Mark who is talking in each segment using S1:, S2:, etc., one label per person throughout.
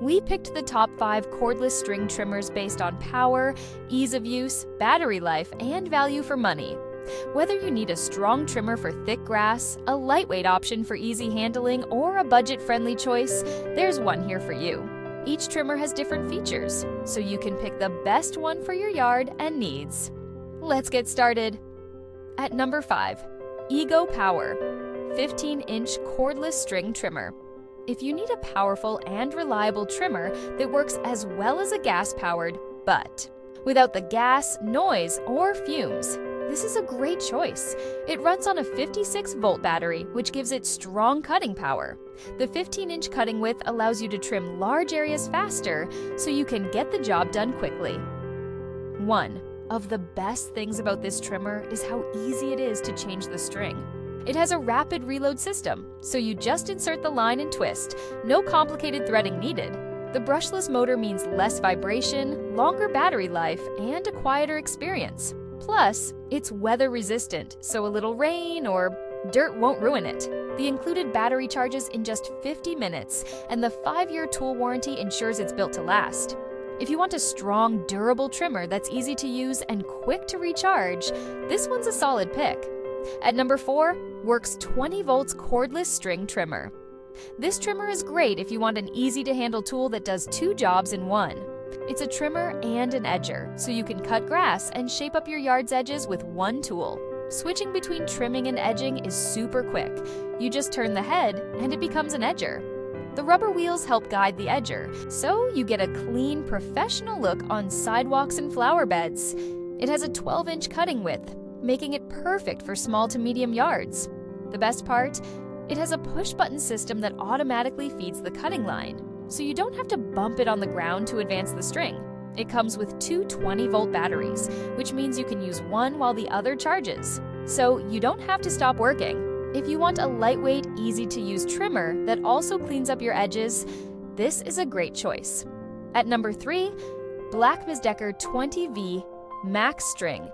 S1: We picked the top 5 cordless string trimmers based on power, ease of use, battery life, and value for money. Whether you need a strong trimmer for thick grass, a lightweight option for easy handling, or a budget-friendly choice, there's one here for you. Each trimmer has different features, so you can pick the best one for your yard and needs. Let's get started. At number 5, Ego Power 15-inch cordless string trimmer. If you need a powerful and reliable trimmer that works as well as a gas-powered, but without the gas, noise, or fumes, this is a great choice. It runs on a 56-volt battery, which gives it strong cutting power. The 15-inch cutting width allows you to trim large areas faster, so you can get the job done quickly. One of the best things about this trimmer is how easy it is to change the string. It has a rapid reload system, so you just insert the line and twist. No complicated threading needed. The brushless motor means less vibration, longer battery life, and a quieter experience. Plus, it's weather resistant, so a little rain or dirt won't ruin it. The included battery charges in just 50 minutes, and the 5-year tool warranty ensures it's built to last. If you want a strong, durable trimmer that's easy to use and quick to recharge, this one's a solid pick. At number 4, Worx 20 volts cordless string trimmer. This trimmer is great if you want an easy-to-handle tool that does 2 jobs in one. It's a trimmer and an edger, so you can cut grass and shape up your yard's edges with one tool. Switching between trimming and edging is super quick. You just turn the head and it becomes an edger. The rubber wheels help guide the edger, so you get a clean, professional look on sidewalks and flower beds. It has a 12-inch cutting width, making it perfect for small to medium yards. The best part? It has a push-button system that automatically feeds the cutting line, so you don't have to bump it on the ground to advance the string. It comes with 2 20-volt batteries, which means you can use one while the other charges, so you don't have to stop working. If you want a lightweight, easy-to-use trimmer that also cleans up your edges, this is a great choice. At number 3, BLACK+DECKER 20V Max String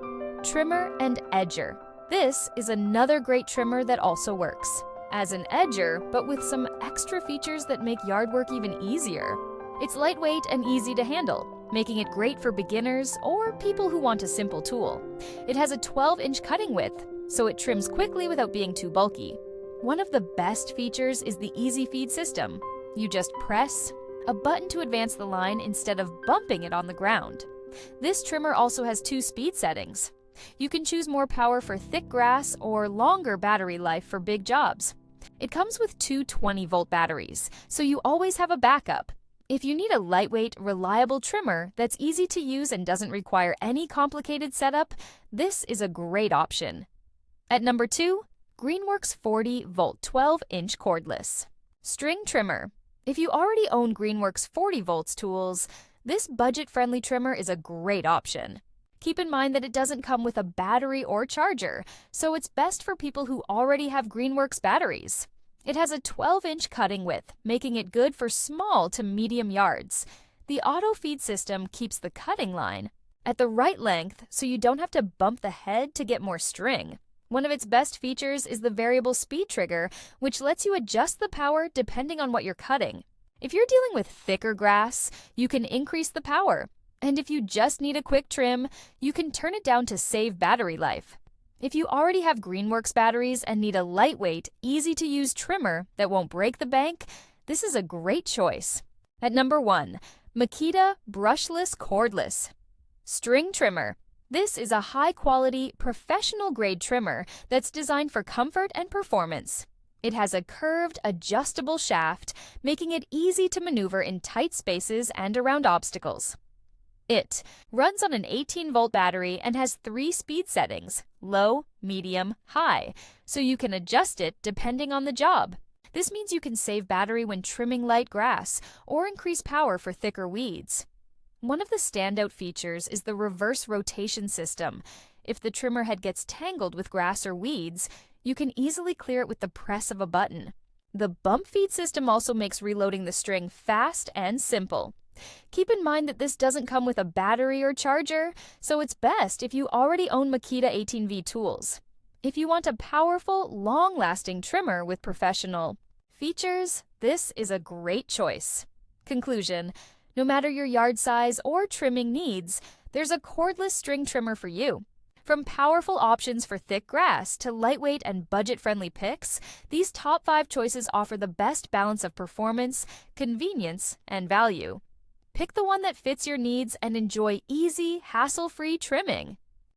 S1: Trimmer and Edger. This is another great trimmer that also works as an edger, but with some extra features that make yard work even easier. It's lightweight and easy to handle, making it great for beginners or people who want a simple tool. It has a 12-inch cutting width, so it trims quickly without being too bulky. One of the best features is the easy feed system. You just press a button to advance the line instead of bumping it on the ground. This trimmer also has 2 speed settings. You can choose more power for thick grass or longer battery life for big jobs. It comes with 2 20-volt batteries, so you always have a backup. If you need a lightweight, reliable trimmer that's easy to use and doesn't require any complicated setup, this is a great option. At number 2, Greenworks 40-volt 12-inch cordless string trimmer. If you already own Greenworks 40 volts tools, this budget-friendly trimmer is a great option. Keep in mind that it doesn't come with a battery or charger, so it's best for people who already have Greenworks batteries. It has a 12-inch cutting width, making it good for small to medium yards. The auto feed system keeps the cutting line at the right length, so you don't have to bump the head to get more string. One of its best features is the variable speed trigger, which lets you adjust the power depending on what you're cutting. If you're dealing with thicker grass, you can increase the power. And if you just need a quick trim, you can turn it down to save battery life. If you already have Greenworks batteries and need a lightweight, easy-to-use trimmer that won't break the bank, this is a great choice. At number 1, Makita Brushless Cordless String Trimmer. This is a high-quality, professional-grade trimmer that's designed for comfort and performance. It has a curved, adjustable shaft, making it easy to maneuver in tight spaces and around obstacles. It runs on an 18-volt battery and has 3 speed settings, low, medium, high, so you can adjust it depending on the job. This means you can save battery when trimming light grass or increase power for thicker weeds. One of the standout features is the reverse rotation system. If the trimmer head gets tangled with grass or weeds, you can easily clear it with the press of a button. The bump feed system also makes reloading the string fast and simple. Keep in mind that this doesn't come with a battery or charger, so it's best if you already own Makita 18V tools. If you want a powerful, long-lasting trimmer with professional features, this is a great choice. Conclusion: no matter your yard size or trimming needs, there's a cordless string trimmer for you. From powerful options for thick grass to lightweight and budget-friendly picks, these top 5 choices offer the best balance of performance, convenience, and value. Pick the one that fits your needs and enjoy easy, hassle-free trimming.